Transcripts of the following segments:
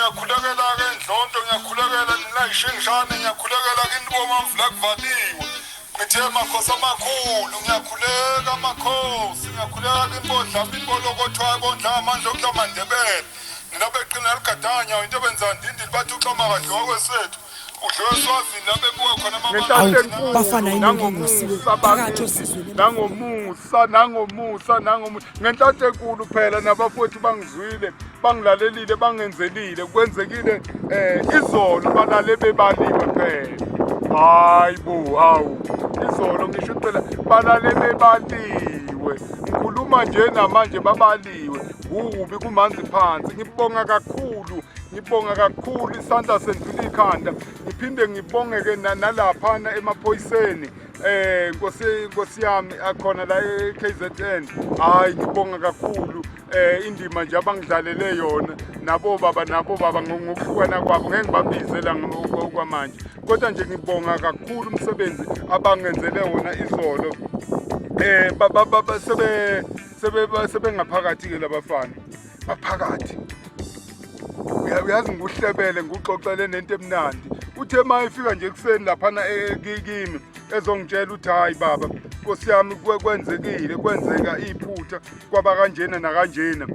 ngiyakhulekela ke Ndlonto ngiyakhulekela nilayishengishane ngiyakhulekela kini bomamvula kuvaliwe ngithe makhosi amakhulu ngiyakhuleka makhosi ngiyakhuleka kini bodlamba inbolokothwayo bondla amandla okulamandebele nina beqina ligadanya into benza ndindili bathi uxoma kahle wakwesethu bafana nangomusa ngenhlanhla enkulu phela nabafowethu bangizwile bangilalelile bangenzelile kwenzekile izolo balale bebaliwe phela hayi bo hawu izolo ngisho phela balale bebaliwe ngikhuluma nje namanje babaliwe kubi kumanzi phansi ngibonga kakhulu isandla sendlula ikhanda ngiphinde ngibongeke nalaphana emaphoyiseni nkosi yami akhona la eKZN hayi ngibonga kakhulu indima nje abangidlalele yona nabo baba ngokuhlukana kwabo ngeke ngibabize la kwamanje kodwa nje ngibonga kakhulu umsebenzi abangenzele wona izolo sebengaphakathi ke labafana baphakathi uyazi nguhlebele nguxoxele nento emnandi uthe mayifika nje kuseni laphana kimi ezongitshela uthi hayi baba Nkosi yami kwenzeka iphutha kwaba kanjena nakanjena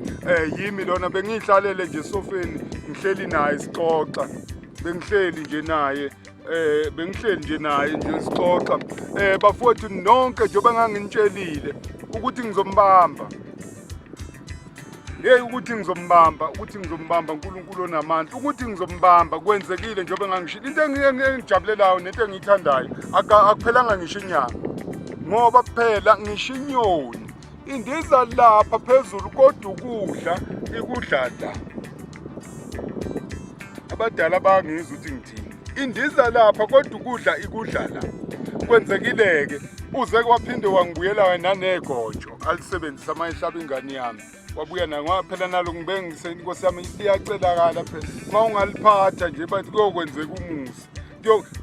yimi lona bengihlalele nje sofeni ngihleli naye sixoxa bengihleli nje naye sixoxa bafowethu nonke nje bengangitshelile ukuthi ngizombamba ukuthi ngizombamba uNkulunkulu onamandla ukuthi ngizombamba kwenzekile njengoba ngangishilo into engijabulelayo nento engiyithandayo akuphelanga ngisho inyanga ngoba phela ngisho inyoni indiza lapha phezulu kodwa ikudla la abadala bangizwa ukuthi ngithini indiza lapha kodwa ikudla la kwenzekile-ke uze kwaphinde wangibuyela nanegotsho alisebenzisa mayehlaba ingane yami wabuya phela nalo ngibengise Nkosi yami iyacelakala phela uma ungaliphatha nje bathi kuyokwenzeka umusa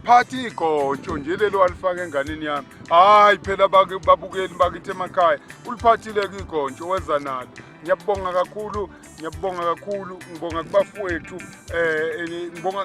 phatha igontsho nje lelo walifaka enganeni yami hayi phela babukeli bakithi emakhaya uliphathile igontsho weza nalo ngiyabonga kakhulu ngibonga kubafowethu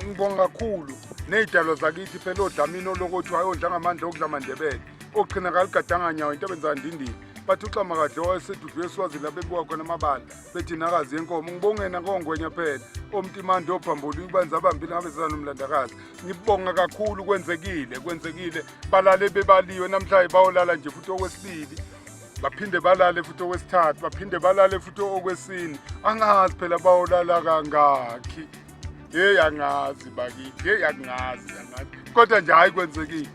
ngibonga kakhulu nezidalo zakithi phela odlamini olokothwayo ondla ngamandla okudla amandebele ogcina kaligadanga nyawo into benza ndindini bathi uxama kahle wayesethi uvuye eswazini lapho ebuka khona amabala bethi nakazi yenkomo ngibongena kongwenya phela omtimandi ophambulu ubanza abambile ngabezana nomlandakazi ngibonga kakhulu kwenzekile balale bebaliwe namhlanje bayolala nje futhi okwesibili baphinde balale futhi okwesithathu baphinde balale futhi okwesine angazi phela bayolala kangakhi angazi bakithi angazi kodwa nje hayi kwenzekile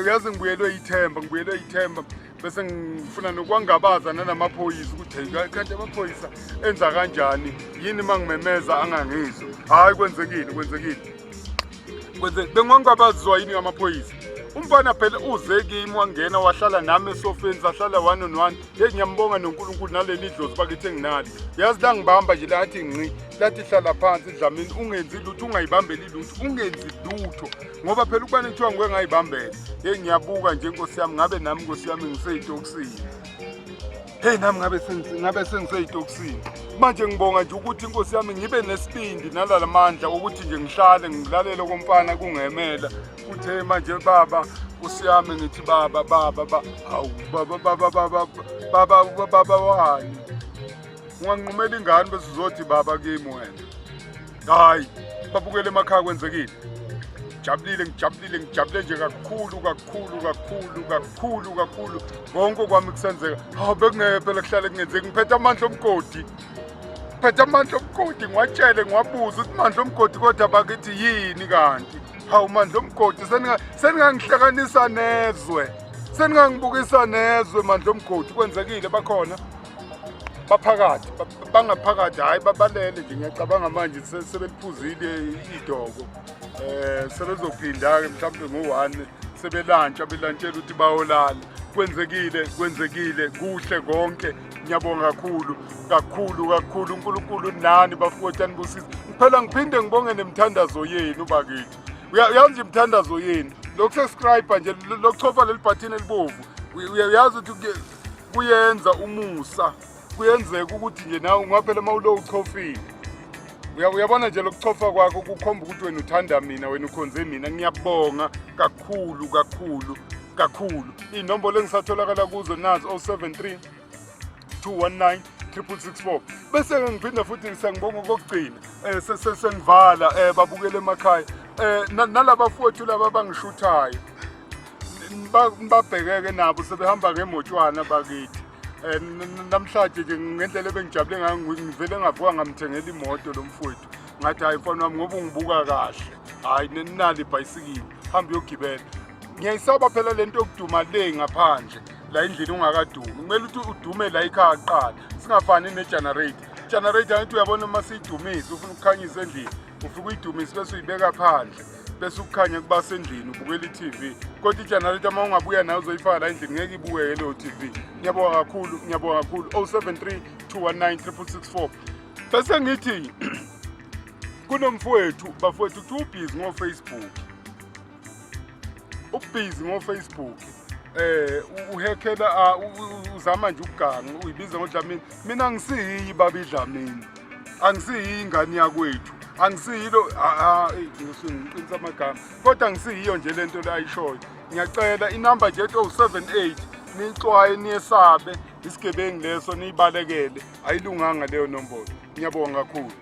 uyazi ngibuyelwe ithemba bese ngifuna nokwangabaza nanamaphoyisa ukuthi kanti amaphoyisa enza kanjani yini mangimemeza angangizwa hayi kwenzekile bengwangabaziwa yini ngamaphoyisa umfana phela uze kimi wangena wahlala nami esofeni sahlala 1 on 1 ngiyambonga noNkulunkulu naleli dlozi bakithi enginalo yazi la ngibamba nje lathi ngqi lathi hlala phansi Dlamini ungenzi lutho ungayibambeli lutho ungenzi lutho ngoba phela ukubani kuthiwa ngeke ngayibambela ngiyabuka nje Nkosi yami ngabe nami Nkosi yami ngiseyitokisini nami ngabe sengiseyitokisini manje ngibonga nje ukuthi Nkosi yami ngibe nesibindi nalalamandla ukuthi nje ngihlale ngilalele komfana kungemela uthe manje baba Nkosi yami ngithi baba hawu baba wani unganqumela ingane bese uzothi baba kimi wena hayi babukele emakhaya kwenzekile ngijabulile nje kakhulu konke kwami kusenzeka bekungeke phela kuhlale kungenzeki ngiphethe amandla omgodi ngiwatshele ngiwabuza ukuthi mandla omgodi kodwa bakithi yini kanti hawu mandla omgodi seningangihlanganisa nezwe seningangibukisa nezwe mandla omgodi kwenzekile bakhona baphakathi bangaphakathi hayi babalele nje ngiyacabanga manje sebeliphuzile idoko sebezophinda ke mhlawumbe ngo1 sebelantshwa belantshela ukuthi bayolala kwenzekile kuhle konke ngiyabonga kakhulu uNkulunkulu nani bafowethu anibusise phela ngiphinde ngibonge nemthandazo yenu bakithi uyazi imthandazo yenu lokusubscribe nje lokuchofa leli button elibovu uyazi ukuthi kuyenza umusa kuyenzeka ukuthi nje nawe ungaphela mawulo uchofile Uyabona nje lokuchofa kwakho kukhomba ukuthi wena uthanda mina, wena ukhonze mina. Ngiyabonga kakhulu. Inombolo engisatholakala kuzo nazo 073 219 664. Bese ngiphinda futhi sengibonga kokugcina sengivala babukele emakhaya nalaba futhi laba bangishuthayo babhekeke nabo sebehamba ngemotshwana bakithi. Namhlanje nje ngendlela ebengijabule ngayo ngivele ngavuka ngamthengela imoto lo mfowethu. Ngathi hayi mfana wami ngoba ungibuka kahle, hayi nenali ibhayisikili hamba uyogibela. Ngiyayisaba phela lento yokuduma le ngaphandle la endlini ungakadumi. Kumele ukuthi udume la ekhaya kuqala, singafani ne-generator ngithi uyabona uma siyidumise ufuna ukukhanyisa endlini, ufika uyidumise bese uyibeka phandle bese ukukhanya kuba sendlini ubukela i-TV. Kodwa i-generator uma ungabuya nayo uzoyifaka la endlini ngeke ibukeke leyo TV. Ngiyabonga kakhulu 073 219 664. Bese ngithi kunomfowethu bafowethu uthi ubhizi ngo-Facebook. Ubhizi ngo-Facebook uhekela uzama nje ukuganga uyibiza ngoDlamini. Mina ngisiyi baba iDlamini, angisiyi ingane yakwethu, angisiyilo ngiqinisa amagama kodwa ngisiyiyo nje lento la ayishoyo. Ngiyacela inamba nje ethi 078 nixwaye niyesabe isigebengu leso niyibalekele, ayilunganga leyo nombolo. Ngiyabonga kakhulu.